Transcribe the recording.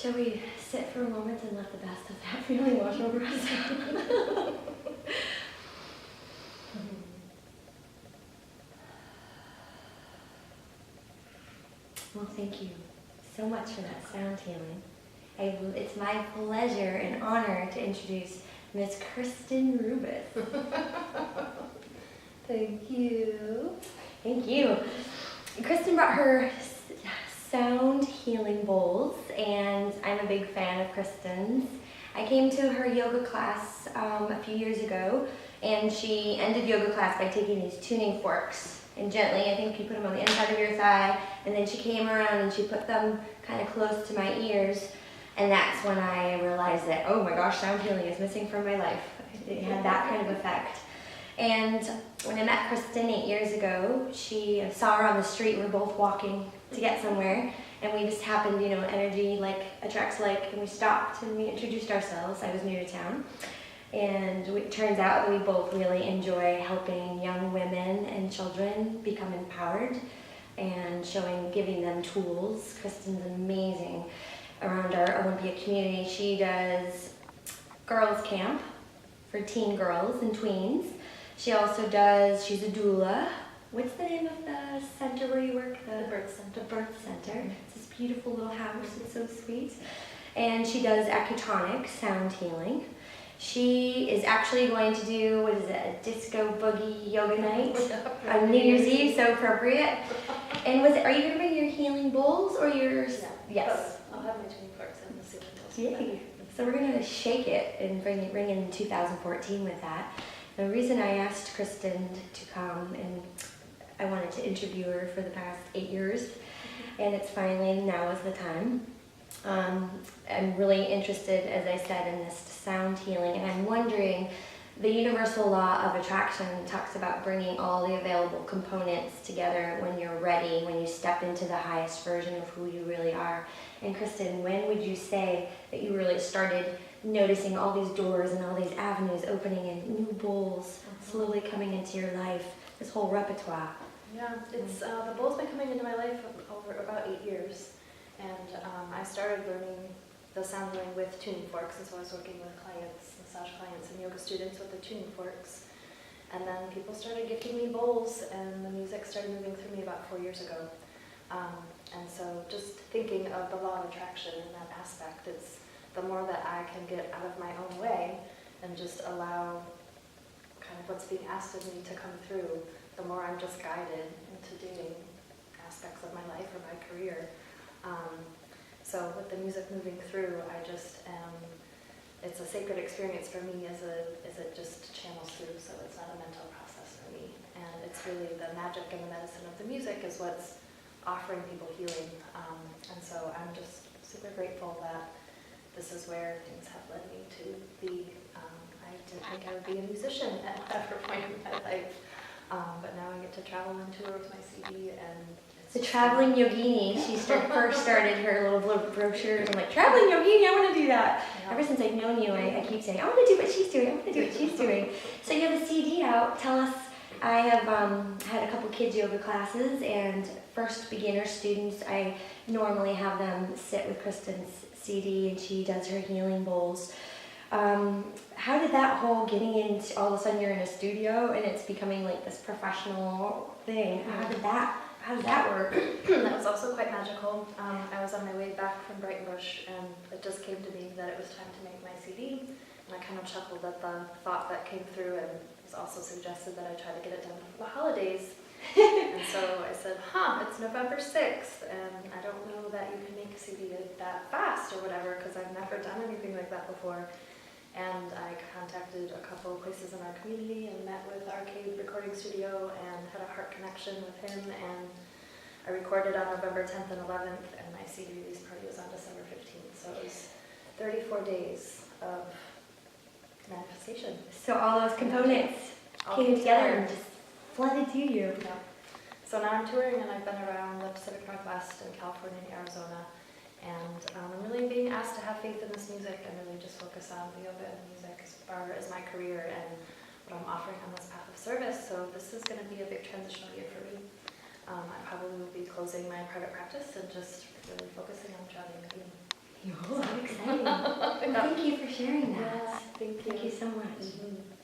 Shall we sit for a moment and let the best of that feeling wash over us? Well, thank you so much for that sound healing. It's my pleasure and honor to introduce Miss Kristen Rubis. Thank you. Thank you. Kristen brought her sound healing bowls, and I'm a big fan of Kristen's. I came to her yoga class a few years ago, and she ended yoga class by taking these tuning forks and gently, I think you put them on the inside of your thigh, and then she came around and she put them kind of close to my ears, and that's when I realized that, oh my gosh, sound healing is missing from my life. It had that kind of effect. And when I met Kristen 8 years ago, she saw her on the street. We were both walking to get somewhere, and we just happened, energy like attracts like, and we stopped and we introduced ourselves. I was new to town, and it turns out that we both really enjoy helping young women and children become empowered and giving them tools. Kristen's amazing around our Olympia community. She does girls camp for teen girls and tweens. She also she's a doula. What's the name of the center where you work? The birth center. The birth center. It's this beautiful little house. It's so sweet. And she does acutonic sound healing. She is actually going to do, a disco boogie yoga night on New Year's Eve, so appropriate. And are you going to bring your healing bowls or yours? Yeah. Yes. I'll have my tuning forks and the ceiling bowls. Yay. So we're going to shake it and bring in 2014 with that. The reason I asked Kristen to come, and I wanted to interview her for the past 8 years, and it's finally, now is the time. I'm really interested, as I said, in this sound healing, and I'm wondering, the universal law of attraction talks about bringing all the available components together when you're ready, when you step into the highest version of who you really are. And Kristen, when would you say that you really started noticing all these doors and all these avenues opening and new bowls slowly coming into your life, this whole repertoire? Yeah, it's the bowl's been coming into my life over about 8 years, and I started learning the sound healing with tuning forks, and so I was working with clients, massage clients and yoga students with the tuning forks, and then people started gifting me bowls, and the music started moving through me about 4 years ago. And so just thinking of the law of attraction in that aspect, it's the more that I can get out of my own way and just allow kind of what's being asked of me to come through, the more I'm just guided into doing aspects of my life or my career. So with the music moving through, I just it's a sacred experience for me as it just channels through, so it's not a mental process for me. And it's really the magic and the medicine of the music is what's offering people healing. And so I'm just super grateful that this is where things have led me to be. I didn't think I would be a musician at whatever point in my life, but now I get to travel and tour with my CD, and it's The traveling yogini. She first started her little brochures. I'm like, traveling yogini, I want to do that. Yeah. Ever since I've known you, I keep saying, I want to do what she's doing. I want to do what she's doing. So you have a CD out. Tell us. I have had a couple kids yoga classes, and first beginner students, I normally have them sit with Kristen's CD, and she does her healing bowls. How did that whole getting into, all of a sudden you're in a studio and it's becoming like this professional thing, how did that work? That was also quite magical. I was on my way back from Brighton Bush, and it just came to me that it was time to make my CD, and I kind of chuckled at the thought that came through, and it was also suggested that I try to get it done before the holidays. And so I said, it's November 6th, and I don't know that you can make a CD that fast or whatever, because I've never done anything like that before. And I contacted a couple of places in our community and met with Arcade Recording Studio and had a heart connection with him, and I recorded on November 10th and 11th, and my CD release party was on December 15th, so it was 34 days of manifestation. So all those components came together and just flooded to you. Yeah. So now I'm touring, and I've been around the Pacific Northwest and California and Arizona. And I'm really being asked to have faith in this music and really just focus on the yoga and music as far as my career and what I'm offering on this path of service. So this is going to be a big transitional year for me. I probably will be closing my private practice and just really focusing on traveling and being. Oh, how exciting. Well, thank you for sharing that. Yeah, thank you. Thank you so much. Mhm.